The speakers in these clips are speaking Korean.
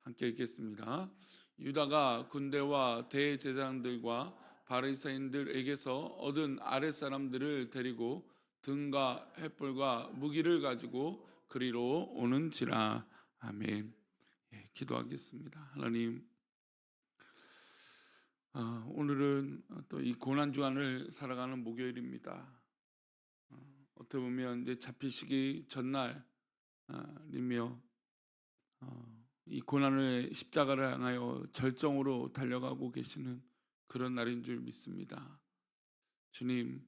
함께 읽겠습니다. 유다가 군대와 대제사장들과 바리새인들에게서 얻은 아랫 사람들을 데리고 등과 횃불과 무기를 가지고 그리로 오는지라. 아멘. 기도하겠습니다. 하나님, 오늘은 또 이 고난 주간을 살아가는 목요일입니다. 어떻게 보면 이제 잡히시기 전날이며 이 고난의 십자가를 향하여 절정으로 달려가고 계시는 그런 날인 줄 믿습니다. 주님,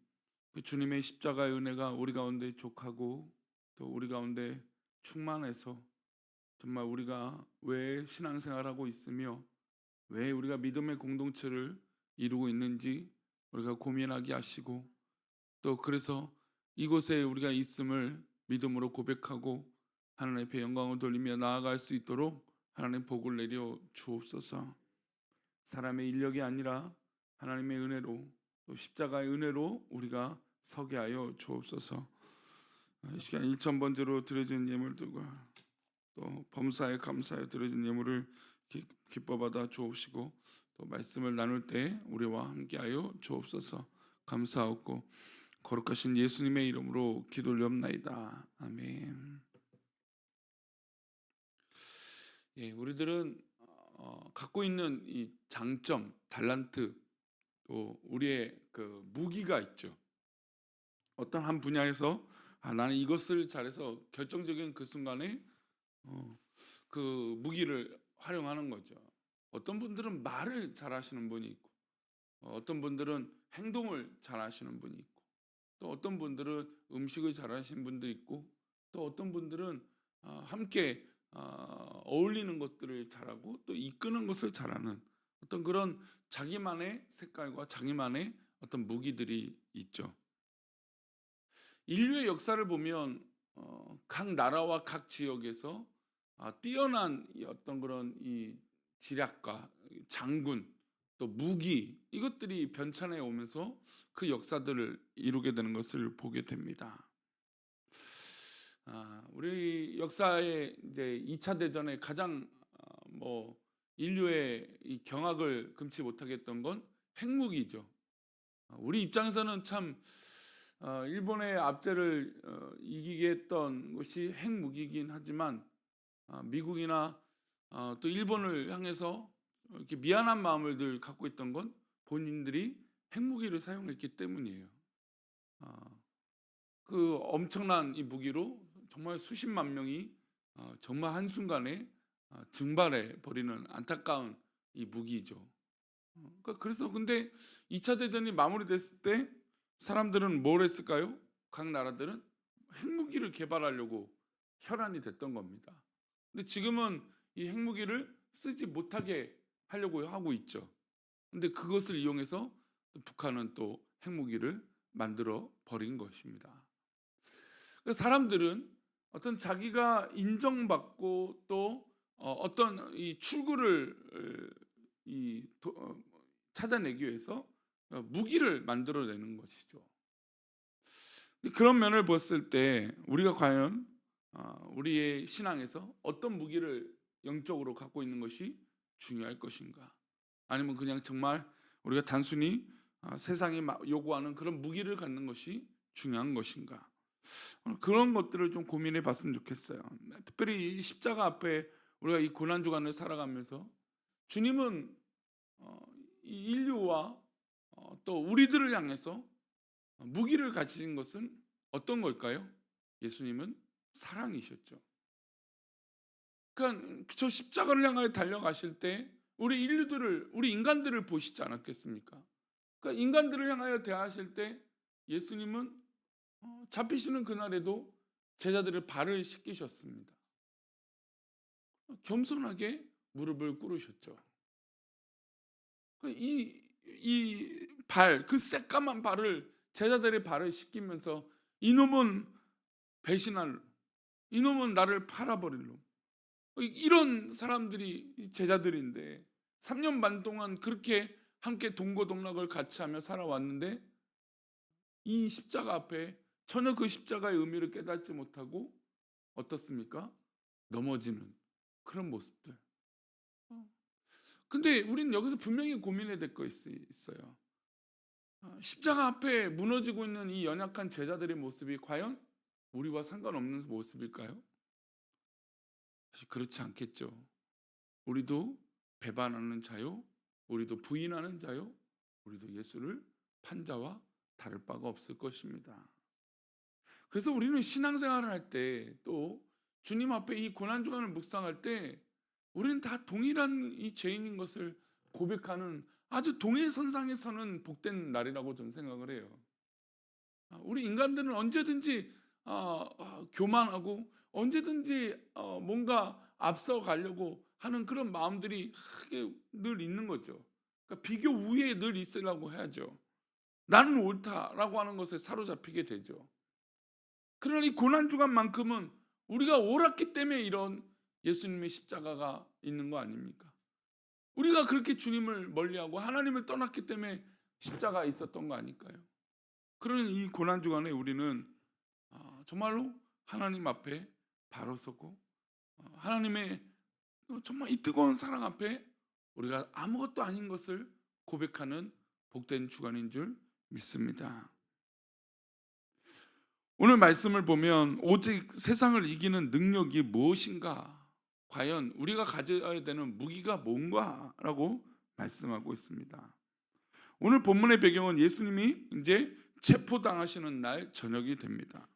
그 주님의 십자가의 은혜가 우리 가운데 족하고 또 우리 가운데 충만해서 정말 우리가 왜 신앙생활하고 있으며 왜 우리가 믿음의 공동체를 이루고 있는지 우리가 고민하게 하시고, 또 그래서 이곳에 우리가 있음을 믿음으로 고백하고 하나님 앞에 영광을 돌리며 나아갈 수 있도록 하나님 복을 내려 주옵소서. 사람의 인력이 아니라 하나님의 은혜로, 또 십자가의 은혜로 우리가 서게 하여 주옵소서. 이 시간 1,000번째로 드려진 예물들과 또 범사에 감사에 드려진 예물을 기뻐 받아 주옵시고, 또 말씀을 나눌 때 우리와 함께하여 주옵소서. 감사하고 거룩하신 예수님의 이름으로 기도드리옵나이다. 아멘. 우리들은 갖고 있는 이 장점, 달란트, 또 우리의 그 무기가 있죠. 어떤 한 분야에서 나는 이것을 잘해서 결정적인 그 순간에 그 무기를 활용하는 거죠. 어떤 분들은 말을 잘하시는 분이 있고, 어떤 분들은 행동을 잘하시는 분이 있고, 또 어떤 분들은 음식을 잘하시는 분도 있고, 또 어떤 분들은 함께 어울리는 것들을 잘하고 또 이끄는 것을 잘하는 어떤 그런 자기만의 색깔과 자기만의 어떤 무기들이 있죠. 인류의 역사를 보면 각 나라와 각 지역에서 뛰어난 이 어떤 그런 이 지략가, 장군, 또 무기, 이것들이 변천해 오면서 그 역사들을 이루게 되는 것을 보게 됩니다. 우리 역사의 이제 2차 대전에 가장 뭐 인류의 이 경악을 금치 못하게 했던 건 핵무기죠. 우리 입장에서는 참 일본의 압제를 이기게 했던 것이 핵무기이긴 하지만, 미국이나 또 일본을 향해서 이렇게 미안한 마음을 늘 갖고 있던 건 본인들이 핵무기를 사용했기 때문이에요. 아, 그 엄청난 이 무기로 정말 수십만 명이 정말 한순간에 증발해 버리는 안타까운 이 무기죠. 그래서 근데 2차 대전이 마무리됐을 때 사람들은 뭘 했을까요? 각 나라들은 핵무기를 개발하려고 혈안이 됐던 겁니다. 근데 지금은 이 핵무기를 쓰지 못하게 하려고 하고 있죠. 근데 그것을 이용해서 북한은 또 핵무기를 만들어 버린 것입니다. 사람들은 어떤 자기가 인정받고 또 어떤 이 출구를 찾아내기 위해서 무기를 만들어내는 것이죠. 그런 면을 봤을 때 우리가 과연 우리의 신앙에서 어떤 무기를 영적으로 갖고 있는 것이 중요할 것인가? 아니면 그냥 정말 우리가 단순히 세상이 요구하는 그런 무기를 갖는 것이 중요한 것인가? 그런 것들을 좀 고민해 봤으면 좋겠어요. 특별히 이 십자가 앞에 우리가 이 고난 주간을 살아가면서 주님은 이 인류와 또 우리들을 향해서 무기를 가지신 것은 어떤 걸까요? 예수님은 사랑이셨죠. 그러니까 저 십자가를 향하여 달려가실 때 우리 인간들을 보시지 않았겠습니까? 그러니까 인간들을 향하여 대하실 때 예수님은 잡히시는 그날에도 제자들의 발을 씻기셨습니다. 겸손하게 무릎을 꿇으셨죠. 그 새까만 발을, 제자들의 발을 씻기면서 이놈은 배신할, 이놈은 나를 팔아버릴 놈, 이런 사람들이 제자들인데 3년 반 동안 그렇게 함께 동고동락을 같이 하며 살아왔는데 이 십자가 앞에 전혀 그 십자가의 의미를 깨닫지 못하고 어떻습니까? 넘어지는 그런 모습들. 근데 우리는 여기서 분명히 고민해야 될 거 있어요. 십자가 앞에 무너지고 있는 이 연약한 제자들의 모습이 과연 우리와 상관없는 모습일까요? 사실 그렇지 않겠죠. 우리도 배반하는 자요, 우리도 부인하는 자요, 우리도 예수를 판자와 다를 바가 없을 것입니다. 그래서 우리는 신앙생활을 할 때, 또 주님 앞에 이 고난주간을 묵상할 때 우리는 다 동일한 이 죄인인 것을 고백하는 아주 동일선상에 서는 복된 날이라고 저는 생각을 해요. 우리 인간들은 언제든지 교만하고 언제든지 뭔가 앞서 가려고 하는 그런 마음들이 크게 늘 있는 거죠. 그러니까 비교 우위에 늘 있으려고 해야죠. 나는 옳다라고 하는 것에 사로잡히게 되죠. 그러나 이 고난주간만큼은 우리가 옳았기 때문에 이런 예수님의 십자가가 있는 거 아닙니까? 우리가 그렇게 주님을 멀리하고 하나님을 떠났기 때문에 십자가 있었던 거 아닐까요? 그런 이 고난주간에 우리는 정말로 하나님 앞에 바로 서고 하나님의 정말 이 뜨거운 사랑 앞에 우리가 아무것도 아닌 것을 고백하는 복된 주간인 줄 믿습니다. 오늘 말씀을 보면 오직 세상을 이기는 능력이 무엇인가? 과연 우리가 가져야 되는 무기가 뭔가? 라고 말씀하고 있습니다. 오늘 본문의 배경은 예수님이 이제 체포당하시는 날 저녁이 됩니다.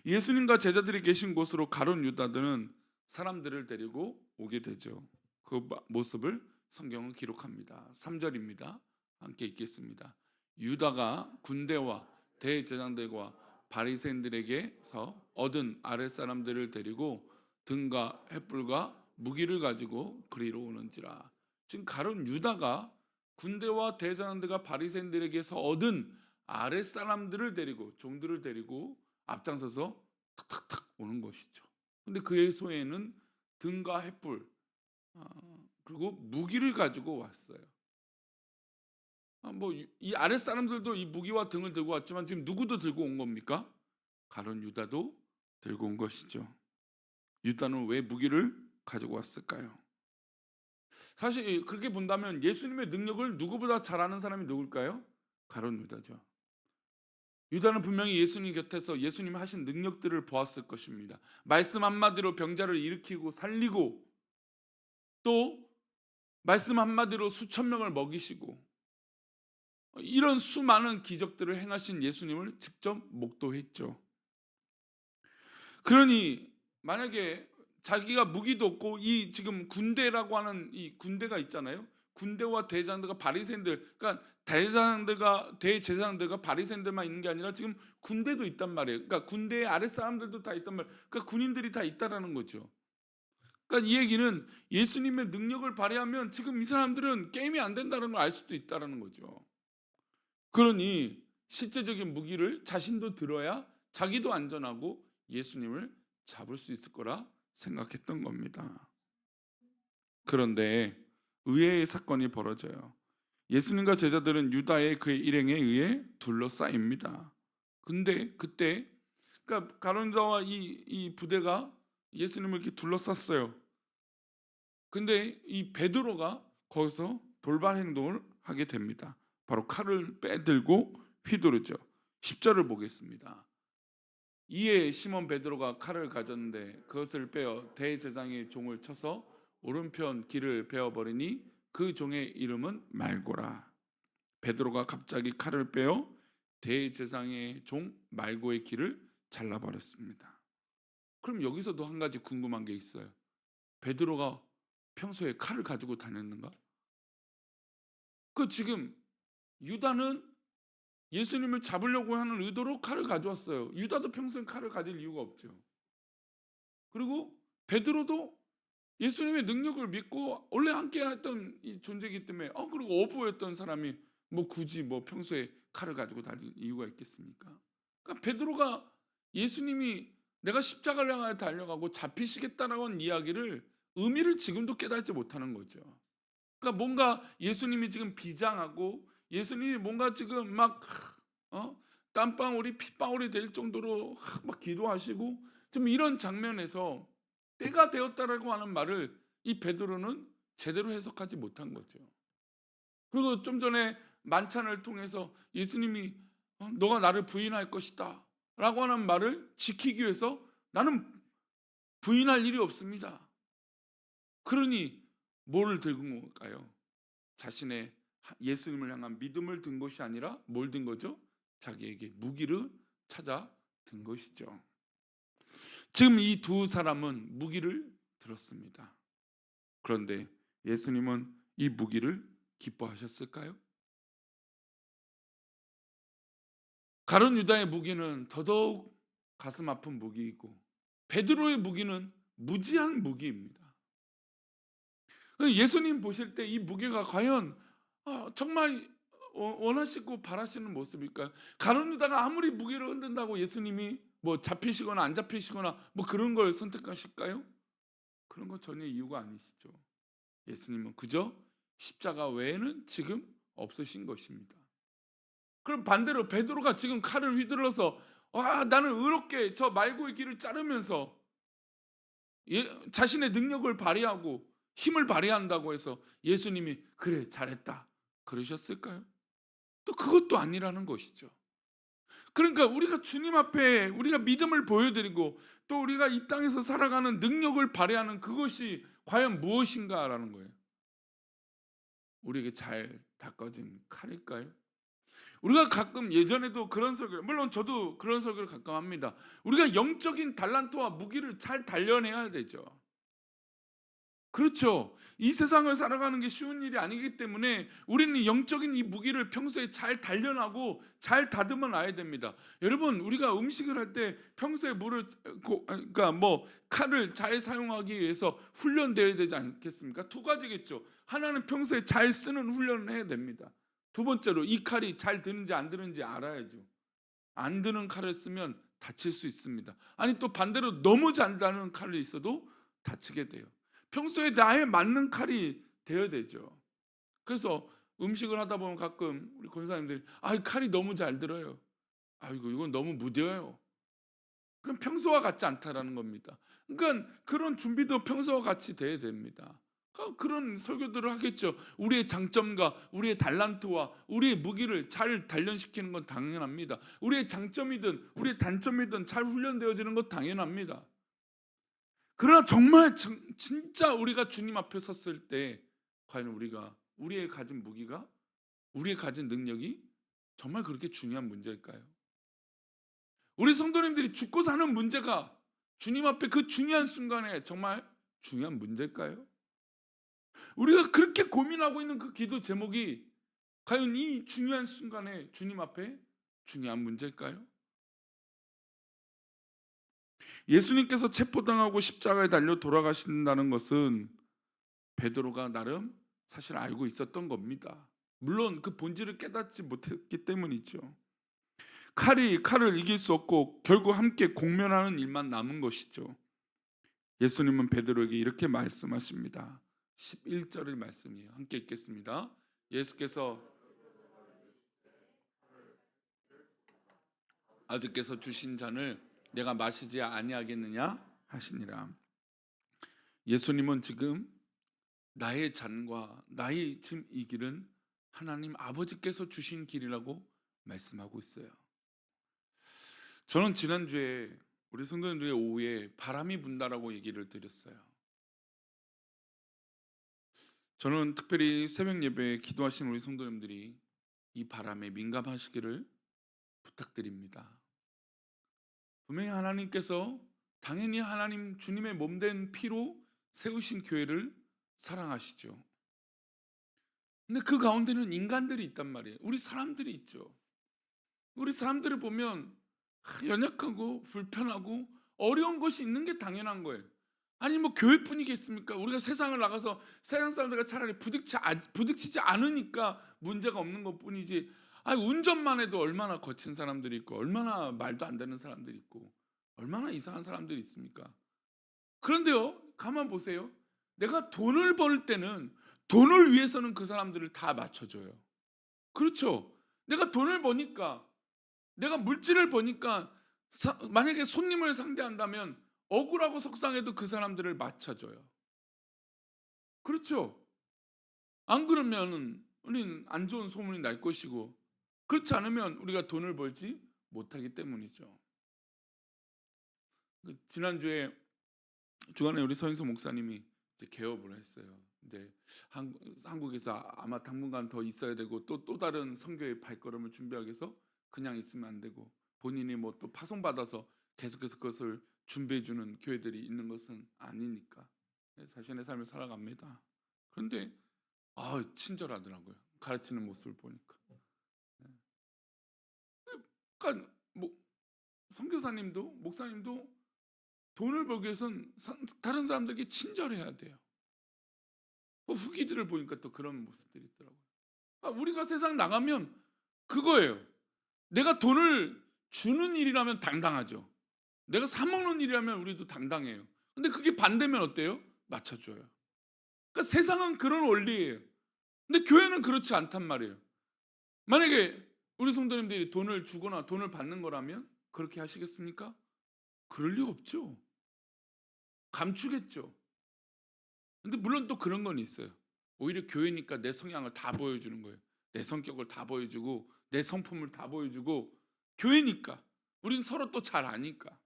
예수님과 제자들이 계신 곳으로 가룟 유다들은 사람들을 데리고 오게 되죠. 그 모습을 성경은 기록합니다. 3절입니다. 함께 읽겠습니다. 유다가 군대와 대제사장들과 바리새인들에게서 얻은 아랫사람들을 데리고 등과 횃불과 무기를 가지고 그리로 오는지라. 지금 가룟 유다가 군대와 대제사장들과 바리새인들에게서 얻은 아랫사람들을 데리고, 종들을 데리고 앞장서서 탁탁탁 오는 것이죠. 근데 그의 손에는 등과 횃불 그리고 무기를 가지고 왔어요. 뭐 이 아랫 사람들도 이 무기와 등을 들고 왔지만 지금 누구도 들고 온 겁니까? 가룟 유다도 들고 온 것이죠. 유다는 왜 무기를 가지고 왔을까요? 사실 그렇게 본다면 예수님의 능력을 누구보다 잘 아는 사람이 누굴까요? 가룟 유다죠. 유다는 분명히 예수님 곁에서 예수님이 하신 능력들을 보았을 것입니다. 말씀 한마디로 병자를 일으키고 살리고, 또 말씀 한마디로 수천 명을 먹이시고, 이런 수많은 기적들을 행하신 예수님을 직접 목도했죠. 그러니 만약에 자기가 무기도 없고 이 지금 군대라고 하는 이 군대가 있잖아요. 군대와 대제사장들과 바리새인들, 그러니까 대제사장들과 바리새인들만 있는 게 아니라 지금 군대도 있단 말이에요. 그러니까 군대의 아랫 사람들도 다 있단 말이에요. 그러니까 군인들이 다 있다라는 거죠. 그러니까 이 얘기는 예수님의 능력을 발휘하면 지금 이 사람들은 게임이 안 된다는 걸 알 수도 있다라는 거죠. 그러니 실제적인 무기를 자신도 들어야 자기도 안전하고 예수님을 잡을 수 있을 거라 생각했던 겁니다. 그런데 의외의 사건이 벌어져요. 예수님과 제자들은 유다의 그의 일행에 의해 둘러싸입니다. 근데 그때 그러니까 가룟 유다와 이 부대가 예수님을 이렇게 둘러쌌어요. 근데 이 베드로가 거기서 돌발 행동을 하게 됩니다. 바로 칼을 빼들고 휘두르죠. 10절을 보겠습니다. 이에 시몬 베드로가 칼을 가졌는데 그것을 빼어 대제사장의 종을 쳐서 오른편 귀를 베어버리니 그 종의 이름은 말고라. 베드로가 갑자기 칼을 빼어 대제사장의 종 말고의 귀를 잘라버렸습니다. 그럼 여기서도 한 가지 궁금한 게 있어요. 베드로가 평소에 칼을 가지고 다녔는가? 지금 유다는 예수님을 잡으려고 하는 의도로 칼을 가져왔어요. 유다도 평소에 칼을 가질 이유가 없죠. 그리고 베드로도 예수님의 능력을 믿고 원래 함께 했던 이 존재이기 때문에 그리고 어부였던 사람이 뭐 굳이 뭐 평소에 칼을 가지고 다닐 이유가 있겠습니까? 그러니까 베드로가 예수님이 내가 십자가를 향하여 달려가고 잡히시겠다라고 하는 이야기를 의미를 지금도 깨닫지 못하는 거죠. 그러니까 뭔가 예수님이 지금 비장하고 예수님이 뭔가 지금 막 땀방울이 핏방울이 될 정도로 막 기도하시고 좀 이런 장면에서 때가 되었다라고 하는 말을 이 베드로는 제대로 해석하지 못한 거죠. 그리고 좀 전에 만찬을 통해서 예수님이 너가 나를 부인할 것이다 라고 하는 말을 지키기 위해서 나는 부인할 일이 없습니다. 그러니 뭐를 들은 걸까요? 자신의 예수님을 향한 믿음을 든 것이 아니라 뭘 든 거죠? 자기에게 무기를 찾아 든 것이죠. 지금 이 두 사람은 무기를 들었습니다. 그런데 예수님은 이 무기를 기뻐하셨을까요? 가룟 유다의 무기는 더더욱 가슴 아픈 무기이고 베드로의 무기는 무지한 무기입니다. 예수님 보실 때 이 무게가 과연 정말 원하시고 바라시는 모습일까요? 가룟 유다가 아무리 무게를 흔든다고 예수님이 뭐 잡히시거나 안 잡히시거나 뭐 그런 걸 선택하실까요? 그런 거 전혀 이유가 아니시죠. 예수님은 그저 십자가 외에는 지금 없으신 것입니다. 그럼 반대로 베드로가 지금 칼을 휘둘러서 나는 의롭게 저 말고의 길을 자르면서 자신의 능력을 발휘하고 힘을 발휘한다고 해서 예수님이 그래 잘했다 그러셨을까요? 또 그것도 아니라는 것이죠. 그러니까 우리가 주님 앞에 우리가 믿음을 보여드리고 또 우리가 이 땅에서 살아가는 능력을 발휘하는 그것이 과연 무엇인가라는 거예요. 우리에게 잘 닦아진 칼일까요? 우리가 가끔 예전에도 그런 설교, 물론 저도 그런 설교를 가끔 합니다. 우리가 영적인 달란트와 무기를 잘 단련해야 되죠. 그렇죠. 이 세상을 살아가는 게 쉬운 일이 아니기 때문에 우리는 영적인 이 무기를 평소에 잘 단련하고 잘 다듬어 놔야 됩니다. 여러분, 우리가 음식을 할 때 평소에 그러니까 뭐 칼을 잘 사용하기 위해서 훈련되어야 되지 않겠습니까? 두 가지겠죠. 하나는 평소에 잘 쓰는 훈련을 해야 됩니다. 두 번째로 이 칼이 잘 드는지 안 드는지 알아야죠. 안 드는 칼을 쓰면 다칠 수 있습니다. 아니 또 반대로 너무 잘 드는 칼이 있어도 다치게 돼요. 평소에 나에 맞는 칼이 되어야 되죠. 그래서 음식을 하다 보면 가끔 우리 권사님들이 칼이 너무 잘 들어요. 아이고 이건 너무 무뎌요. 그럼 평소와 같지 않다라는 겁니다. 그러니까 그런 준비도 평소와 같이 돼야 됩니다. 그런 설교들을 하겠죠. 우리의 장점과 우리의 달란트와 우리의 무기를 잘 단련시키는 건 당연합니다. 우리의 장점이든 우리의 단점이든 잘 훈련되어지는 건 당연합니다. 그러나 정말 진짜 우리가 주님 앞에 섰을 때 과연 우리가 우리의 가진 무기가 우리의 가진 능력이 정말 그렇게 중요한 문제일까요? 우리 성도님들이 죽고 사는 문제가 주님 앞에 그 중요한 순간에 정말 중요한 문제일까요? 우리가 그렇게 고민하고 있는 그 기도 제목이 과연 이 중요한 순간에 주님 앞에 중요한 문제일까요? 예수님께서 체포당하고 십자가에 달려 돌아가신다는 것은 베드로가 나름 사실 알고 있었던 겁니다. 물론 그 본질을 깨닫지 못했기 때문이죠. 칼이 칼을 이길 수 없고 결국 함께 공면하는 일만 남은 것이죠. 예수님은 베드로에게 이렇게 말씀하십니다. 11절의 말씀이에요. 함께 읽겠습니다. 예수께서 아들께서 주신 잔을 내가 마시지 아니하겠느냐 하시니라. 예수님은 지금 나의 잔과 나의 지금 이 길은 하나님 아버지께서 주신 길이라고 말씀하고 있어요. 저는 지난주에 우리 성도님들의 오후에 바람이 분다라고 얘기를 드렸어요. 저는 특별히 새벽 예배에 기도하시는 우리 성도님들이 이 바람에 민감하시기를 부탁드립니다. 분명히 하나님께서 당연히 하나님 주님의 몸된 피로 세우신 교회를 사랑하시죠. 근데 그 가운데는 인간들이 있단 말이에요. 우리 사람들이 있죠. 우리 사람들을 보면 연약하고 불편하고 어려운 것이 있는 게 당연한 거예요. 아니 뭐 교회뿐이겠습니까? 우리가 세상을 나가서 세상 사람들과 차라리 부딪히지 않으니까 문제가 없는 것뿐이지. 운전만 해도 얼마나 거친 사람들이 있고 얼마나 말도 안 되는 사람들이 있고 얼마나 이상한 사람들이 있습니까? 그런데요, 가만 보세요. 내가 돈을 벌 때는 돈을 위해서는 그 사람들을 다 맞춰줘요. 그렇죠? 내가 돈을 버니까 내가 물질을 버니까 만약에 손님을 상대한다면 억울하고 속상해도 그 사람들을 맞춰줘요. 그렇죠? 안 그러면 우리는 안 좋은 소문이 날 것이고, 그렇지 않으면 우리가 돈을 벌지 못하기 때문이죠. 지난주에 주간에 우리 서인수 목사님이 이제 개업을 했어요. 근데 한국에서 아마 당분간 더 있어야 되고, 또 다른 선교의 발걸음을 준비하기 위해서 그냥 있으면 안 되고, 본인이 뭐 또 파송받아서 계속해서 그것을 준비해 주는 교회들이 있는 것은 아니니까 자신의 삶을 살아갑니다. 그런데 친절하더라고요. 가르치는 모습을 보니까. 그러니까 뭐 선교사님도 목사님도 돈을 벌기 위해선 다른 사람들에게 친절해야 돼요. 후기들을 보니까 또 그런 모습들이 있더라고요. 우리가 세상 나가면 그거예요. 내가 돈을 주는 일이라면 당당하죠. 내가 사 먹는 일이라면 우리도 당당해요. 근데 그게 반대면 어때요? 맞춰줘요. 그러니까 세상은 그런 원리예요. 근데 교회는 그렇지 않단 말이에요. 만약에 우리 성도님들이 돈을 주거나 돈을 받는 거라면 그렇게 하시겠습니까? 그럴 리가 없죠. 감추겠죠. 근데 물론 또 그런 건 있어요. 오히려 교회니까 내 성향을 다 보여주는 거예요. 내 성격을 다 보여주고, 내 성품을 다 보여주고, 교회니까 우린 서로 또 잘 아니까.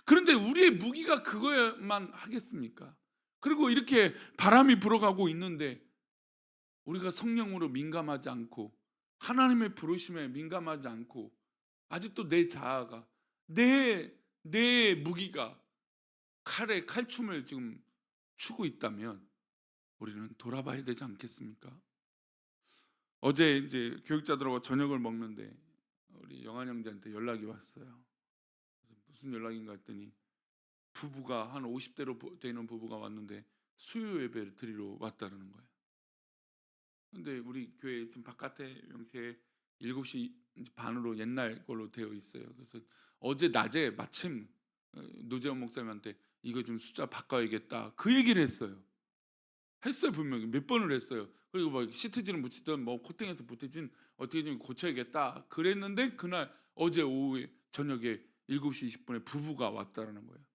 그런데 우리의 무기가 그거야만 하겠습니까? 그리고 이렇게 바람이 불어가고 있는데 우리가 성령으로 민감하지 않고, 하나님의 부르심에 민감하지 않고, 아직도 내 자아가, 내 무기가 칼춤을 지금 추고 있다면 우리는 돌아봐야 되지 않겠습니까? 어제 이제 교육자들하고 저녁을 먹는데 우리 영한 형제한테 연락이 왔어요. 무슨 연락인가 했더니 부부가 한 50대로 되는 부부가 왔는데 수요 예배를 드리러 왔다는 거예요. 근데 우리 교회 지금 바깥에 명태에 7시 반으로 옛날 걸로 되어 있어요. 그래서 어제 낮에 마침 노재원 목사님한테 이거 좀 숫자 바꿔야겠다 그 얘기를 했어요. 분명히 몇 번을 했어요. 그리고 막 시트지는 붙이든 뭐 코팅해서 붙이진 어떻게 좀 고쳐야겠다 그랬는데, 그날 어제 오후에 저녁에 7시 20분에 부부가 왔다는 거예요.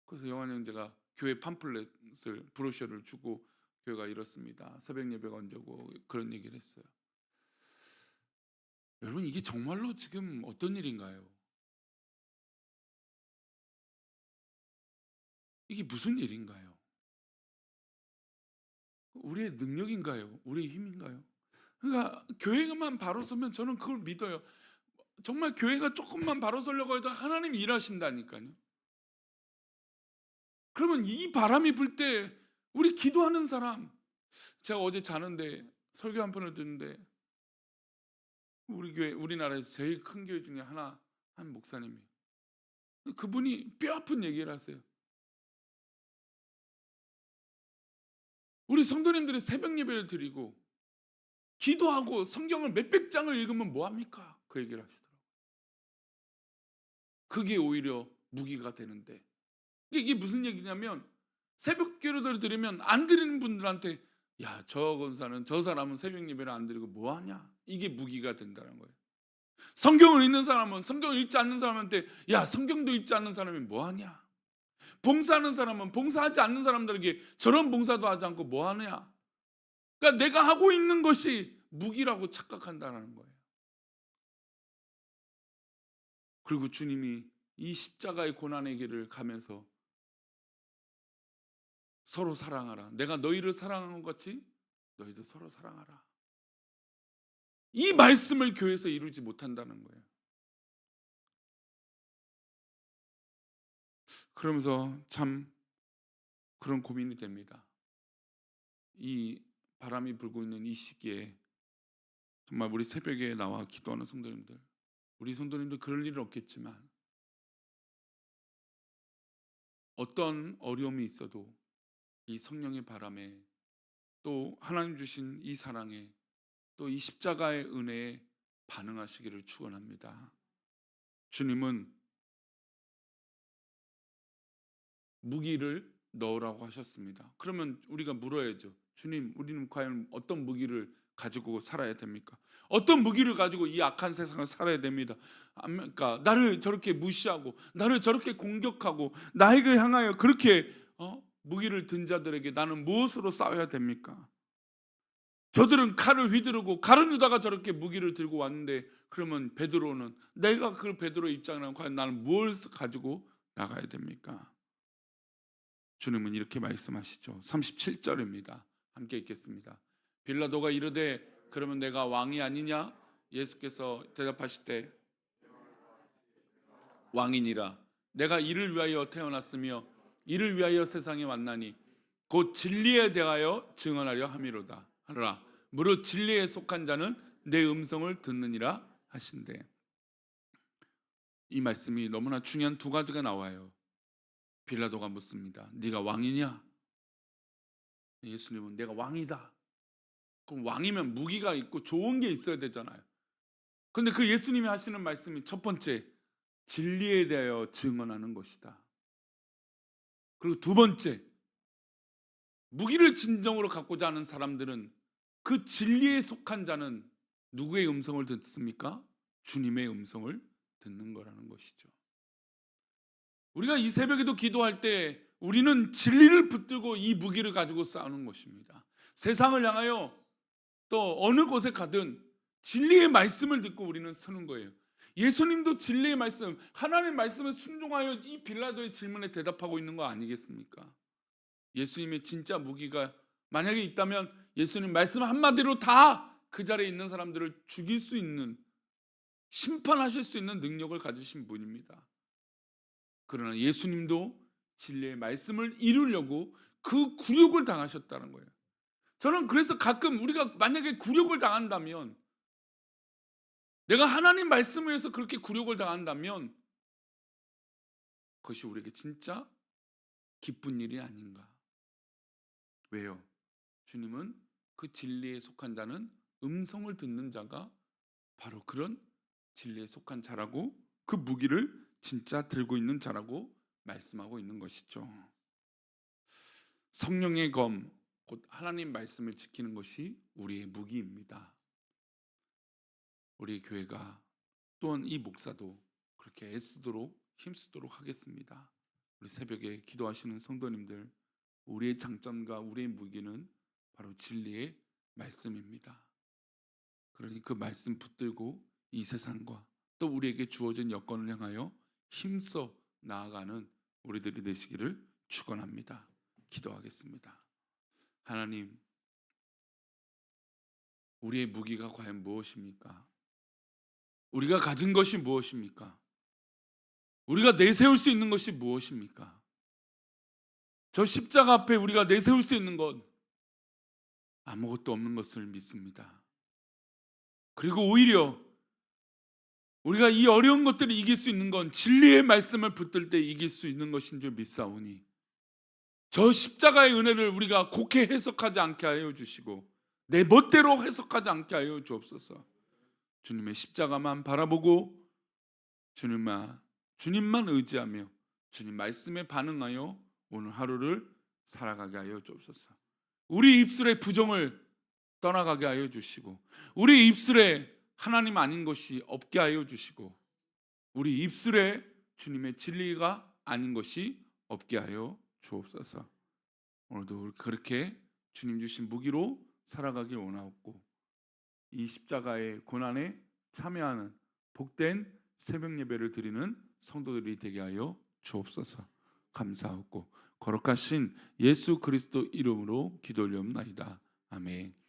그래서 영환 형제가 교회 팜플렛을 브로셔를 주고 교회가 이렇습니다, 새벽 예배가 언제고, 그런 얘기를 했어요. 여러분, 이게 정말로 지금 어떤 일인가요? 이게 무슨 일인가요? 우리의 능력인가요? 우리의 힘인가요? 그러니까 교회만 바로 서면 저는 그걸 믿어요. 정말 교회가 조금만 바로 서려고 해도 하나님이 일하신다니까요. 그러면 이 바람이 불 때 우리 기도하는 사람, 제가 어제 자는데 설교 한 편을 듣는데 우리 교회, 우리나라에서 제일 큰 교회 중에 하나 한 목사님이, 그분이 뼈아픈 얘기를 하세요. 우리 성도님들이 새벽 예배를 드리고 기도하고 성경을 몇백 장을 읽으면 뭐합니까? 그 얘기를 하시더라고요. 그게 오히려 무기가 되는데, 이게 무슨 얘기냐면 새벽 기도를 드리면 안 드리는 분들한테 야, 저 권사는, 저 사람은 새벽 예배를 안 드리고 뭐하냐, 이게 무기가 된다는 거예요. 성경을 읽는 사람은 성경을 읽지 않는 사람한테 야, 성경도 읽지 않는 사람이 뭐하냐, 봉사하는 사람은 봉사하지 않는 사람들에게 저런 봉사도 하지 않고 뭐하냐, 그러니까 내가 하고 있는 것이 무기라고 착각한다는 거예요. 그리고 주님이 이 십자가의 고난의 길을 가면서 서로 사랑하라, 내가 너희를 사랑한 것 같이 너희도 서로 사랑하라, 이 말씀을 교회에서 이루지 못한다는 거예요. 그러면서 참 그런 고민이 됩니다. 이 바람이 불고 있는 이 시기에 정말 우리 새벽에 나와 기도하는 성도님들, 우리 성도님들 그럴 일은 없겠지만 어떤 어려움이 있어도 이 성령의 바람에, 또 하나님 주신 이 사랑에, 또 이 십자가의 은혜에 반응하시기를 축원합니다. 주님은 무기를 넣으라고 하셨습니다. 그러면 우리가 물어야죠. 주님, 우리는 과연 어떤 무기를 가지고 살아야 됩니까? 어떤 무기를 가지고 이 악한 세상을 살아야 됩니다. 그러니까 나를 저렇게 무시하고 나를 저렇게 공격하고 나에게 향하여 그렇게 무기를 든 자들에게 나는 무엇으로 싸워야 됩니까? 저들은 칼을 휘두르고 가룟 유다가 저렇게 무기를 들고 왔는데, 그러면 베드로는, 내가 그 베드로의 입장이라면 과연 나는 무엇을 가지고 나가야 됩니까? 주님은 이렇게 말씀하시죠. 37절입니다. 함께 읽겠습니다. 빌라도가 이르되 그러면 내가 왕이 아니냐? 예수께서 대답하실 때 왕이니라. 내가 이를 위하여 태어났으며 이를 위하여 세상에 왔나니 곧 진리에 대하여 증언하려 함이로다 하라. 무릇 진리에 속한 자는 내 음성을 듣느니라 하신대. 이 말씀이 너무나 중요한 두 가지가 나와요. 빌라도가 묻습니다. 네가 왕이냐? 예수님은 내가 왕이다. 그럼 왕이면 무기가 있고 좋은 게 있어야 되잖아요. 근데 그 예수님이 하시는 말씀이 첫 번째, 진리에 대하여 증언하는 것이다. 그리고 두 번째, 무기를 진정으로 갖고자 하는 사람들은 그 진리에 속한 자는 누구의 음성을 듣습니까? 주님의 음성을 듣는 거라는 것이죠. 우리가 이 새벽에도 기도할 때 우리는 진리를 붙들고 이 무기를 가지고 싸우는 것입니다. 세상을 향하여 또 어느 곳에 가든 진리의 말씀을 듣고 우리는 서는 거예요. 예수님도 진리의 말씀, 하나님의 말씀에 순종하여 이 빌라도의 질문에 대답하고 있는 거 아니겠습니까? 예수님의 진짜 무기가 만약에 있다면 예수님 말씀 한마디로 다 그 자리에 있는 사람들을 죽일 수 있는, 심판하실 수 있는 능력을 가지신 분입니다. 그러나 예수님도 진리의 말씀을 이루려고 그 굴욕을 당하셨다는 거예요. 저는 그래서 가끔 우리가 만약에 굴욕을 당한다면, 내가 하나님 말씀을 위해서 그렇게 굴욕을 당한다면 그것이 우리에게 진짜 기쁜 일이 아닌가. 왜요? 주님은 그 진리에 속한 자는 음성을 듣는 자가 바로 그런 진리에 속한 자라고, 그 무기를 진짜 들고 있는 자라고 말씀하고 있는 것이죠. 성령의 검, 곧 하나님 말씀을 지키는 것이 우리의 무기입니다. 우리 교회가 또한 이 목사도 그렇게 애쓰도록 힘쓰도록 하겠습니다. 우리 새벽에 기도하시는 성도님들, 우리의 장점과 우리의 무기는 바로 진리의 말씀입니다. 그러니 그 말씀 붙들고 이 세상과 또 우리에게 주어진 여건을 향하여 힘써 나아가는 우리들이 되시기를 축원합니다. 기도하겠습니다. 하나님, 우리의 무기가 과연 무엇입니까? 우리가 가진 것이 무엇입니까? 우리가 내세울 수 있는 것이 무엇입니까? 저 십자가 앞에 우리가 내세울 수 있는 것 아무것도 없는 것을 믿습니다. 그리고 오히려 우리가 이 어려운 것들을 이길 수 있는 건 진리의 말씀을 붙들 때 이길 수 있는 것인 줄 믿사오니, 저 십자가의 은혜를 우리가 곡해 해석하지 않게 하여 주시고 내 멋대로 해석하지 않게 하여 주옵소서. 주님의 십자가만 바라보고 주님만 의지하며 주님 말씀에 반응하여 오늘 하루를 살아가게 하여 주옵소서. 우리 입술의 부정을 떠나가게 하여 주시고, 우리 입술에 하나님 아닌 것이 없게 하여 주시고, 우리 입술에 주님의 진리가 아닌 것이 없게 하여 주옵소서. 오늘도 그렇게 주님 주신 무기로 살아가길 원하옵고, 이 십자가의 고난에 참여하는 복된 새벽 예배를 드리는 성도들이 되게 하여 주옵소서. 감사하고 거룩하신 예수 그리스도 이름으로 기도 올리옵나이다. 아멘.